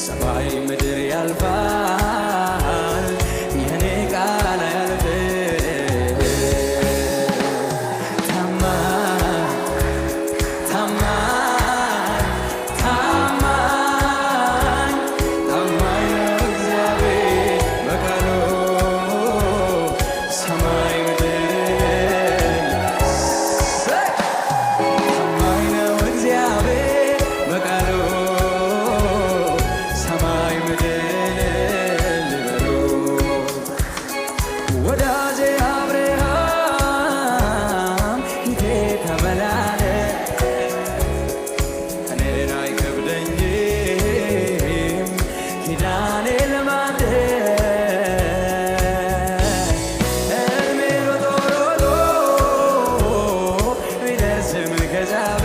ሰማይ ምድር ያልፋል የኔ ቃል አያልፍም። ታማኝ ታማኝ ታማኝ ታማኝ ነው እግዚአብሔር በቃሉ ሰማይ ምድር ታማኝ ነው እግዚአብሔር በቃሉ ሰማይ ምድር ሊበሉ ወዳጄ አብርሃም ሂዴ ተመላለስ እኔን አይከብደኝም ኪዳኔ ለማደስ እድሜ ሮጦ ሮጦ ቢደርስም ከዛፍ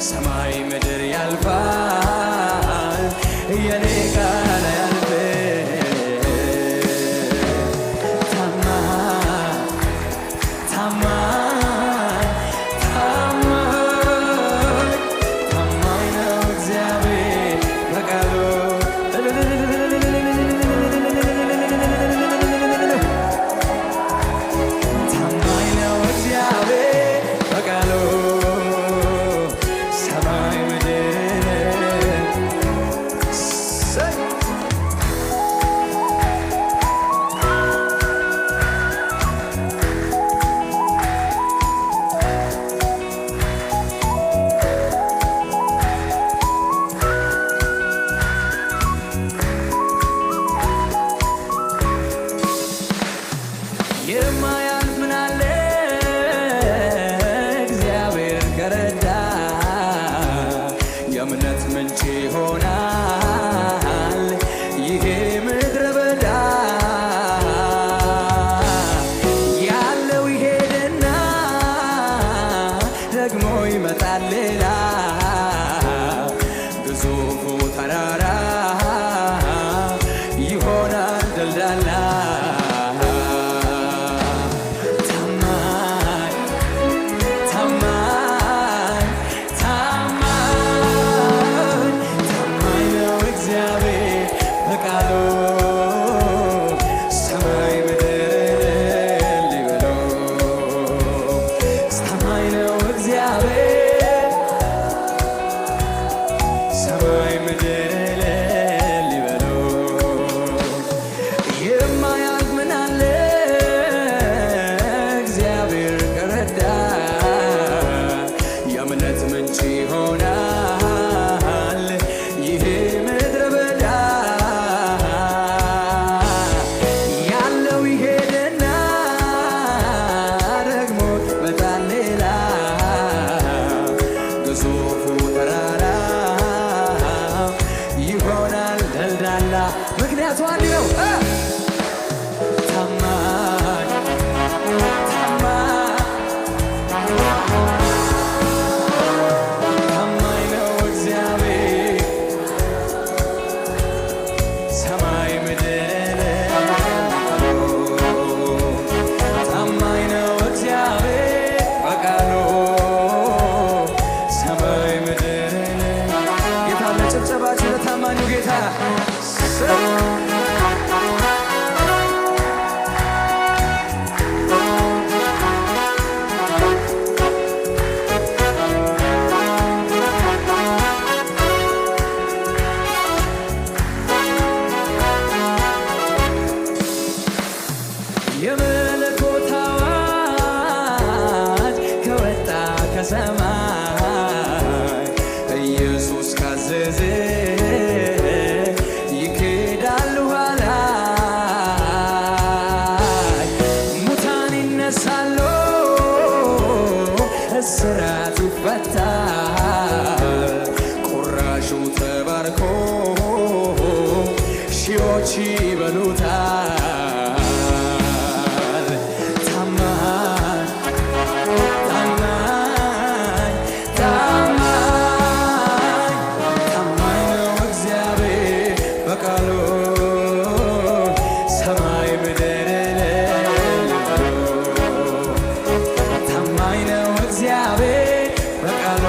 ሰማይ ምድር ያልፋል የኔ ቃል አያልፍም። ታማኝ ታማኝ ታማኝ ታማኝ ነው እግዚአብሔር በቃሉ ታማኝ ነው እግዚአብሔር በቃሉ ሰማይ ምድር የማያልፍ ምን አለ እግዚአብሔር ከረዳ የእምነት ምንጭ ይሆናል ይሄ ምድረ በዳ ያለው ይሄድና ደግሞ ይመጣል ሌላ ግዙፉ ተራራ ይሆናል ደልዳላ ታማኝ ታማኝ ታማኝ ታማኝ ነው እግዚአብሔር በቃሉ ሰማይ ምድር ሊበሉ ታማኝ ነው እግዚአብሔር ሰማይ ምድር ሊበሉ የማያልፍ ምን አለ እግዚአብሔር ከረዳ የእምነት ምንጭ ይሆናል ይሄ ምድረ በዳ ያለው ይሄድና ደግሞ ይመጣል ሌላ ግዙፉ ተራራ ይሆናል ደልዳላ ምክንያቱ አንድ ነው ታማኝ ታማኝ ታማኝ ነው እግዚአብሔር ሰማይ ምድር ታማኝ ነው እግዚአብሔር በቃሉ ሰማይ ምድር ጌታ ለጭብጨባችሁ ለታማኙ ጌታ የመለኮት አዋጅ ከወጣ ከሰማይ ኢየሱስ ካዘዘ ይኬዳል ኋላ ሙታን ይነሳሉ እስራት ይፈታል ቁራሹ ተባርኮ ሺዎች ይበሉታል ታማኝ ታማኝ ታማኝ ታማኝ ነው እግዚአብሔር በቃሉ ሰማይ ምድር ታማኝ ነው እግዚአብሔር በቃሉ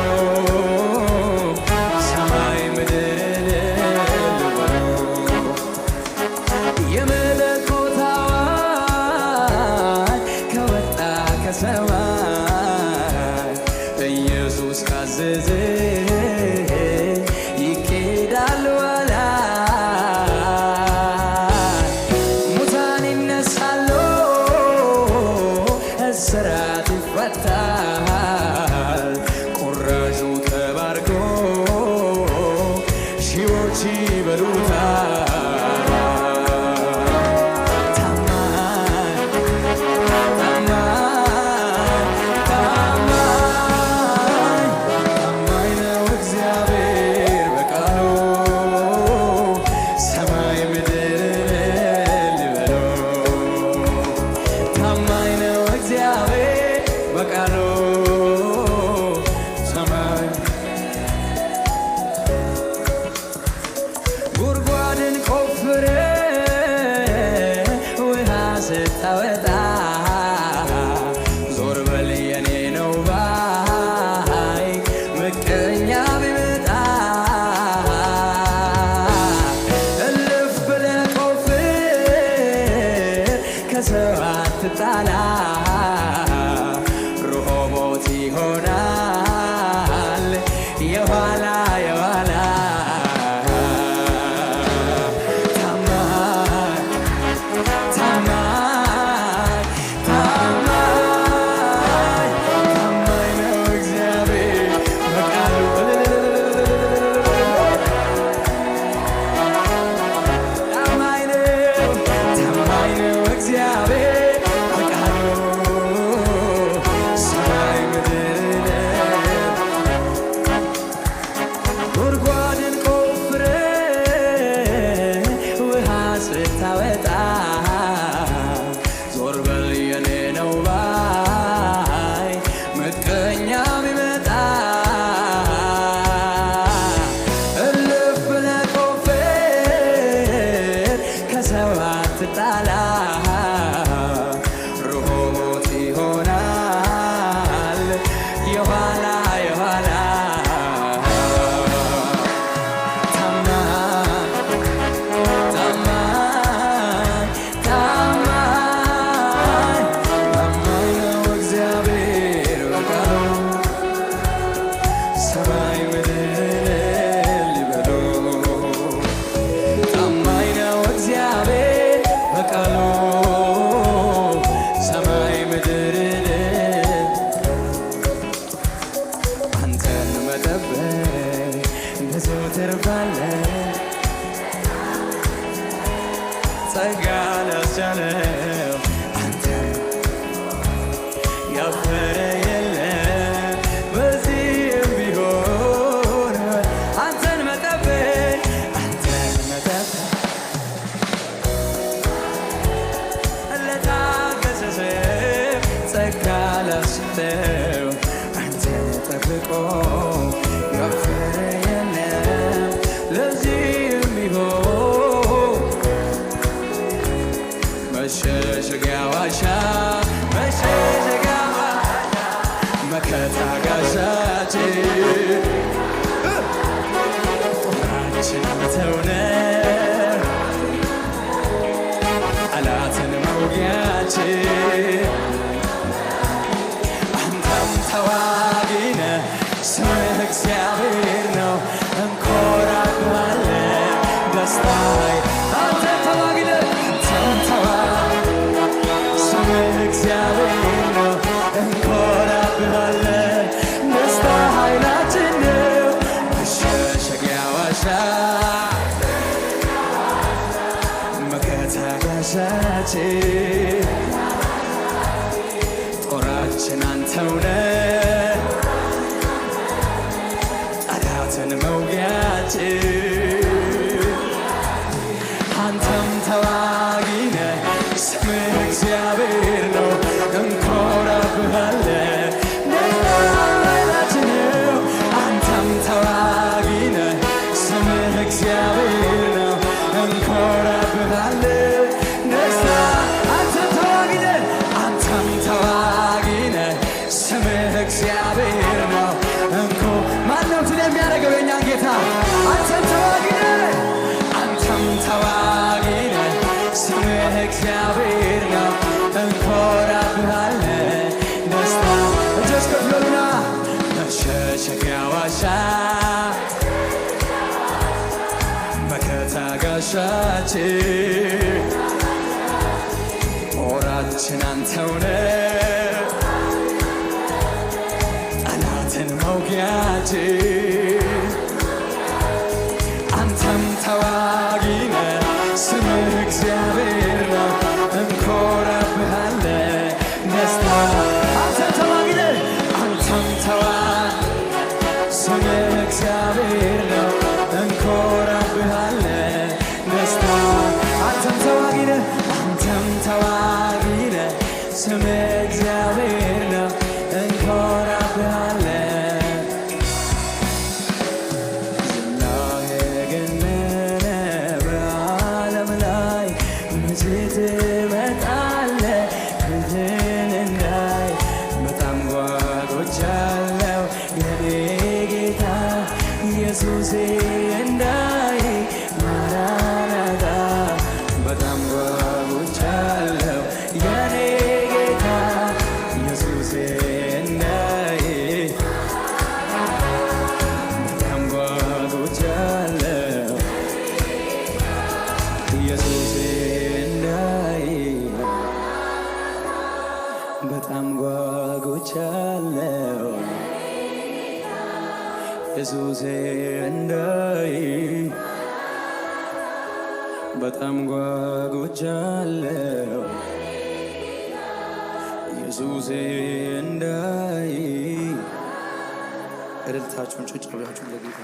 የኋላ የኋላ ጦራችን አንተውነ ጠላትን መውጊያችን አንተም ተዋጊነ ስምህ እግዚአብሔር ነው እንኮራብሃለን ኃይላችን አንተም ተዋጊነ ስምህ እግዚአብሔር ነው እንኮራብሃለን እግዚአብሔር ነው እንኮ ማነው ትል የሚያደርገው የእኛን ጌታ አንተም ተዋጊ ነህ ስምህ እግዚአብሔር ነው እንኮራብሃለን ደስታ እጆች ከፍ በሉና መሸሸጊያ ዋሻ መከታ ጋሻችን ጦራችን አንተው ነህ መውጊያችን አንተም ተዋጊ ነህ ስምህ እግዚአብሔር ነው እንኮራብሃለን ደስታ አንተም ተዋጊ ነህ ስምህ እግዚአብሔር ነው እንኮራብሃለን ደስታ አንተም ተዋጊ ነህ ስምህ እግዚአብሔር ነው እንኮራብሃለን ኢየሱሴ እንዳይ ማራናታ በጣም ጓጉቻለሁ የኔ ጌታ ኢየሱሴ እንዳይ በጣም በጣም ጓጉቻለሁ ኢየሱሴ እንዳይ በጣም ጓጉቻለሁ ኢየሱሴ እንዳይ እልልታችሁን ጭብጨባችሁን ለጌታ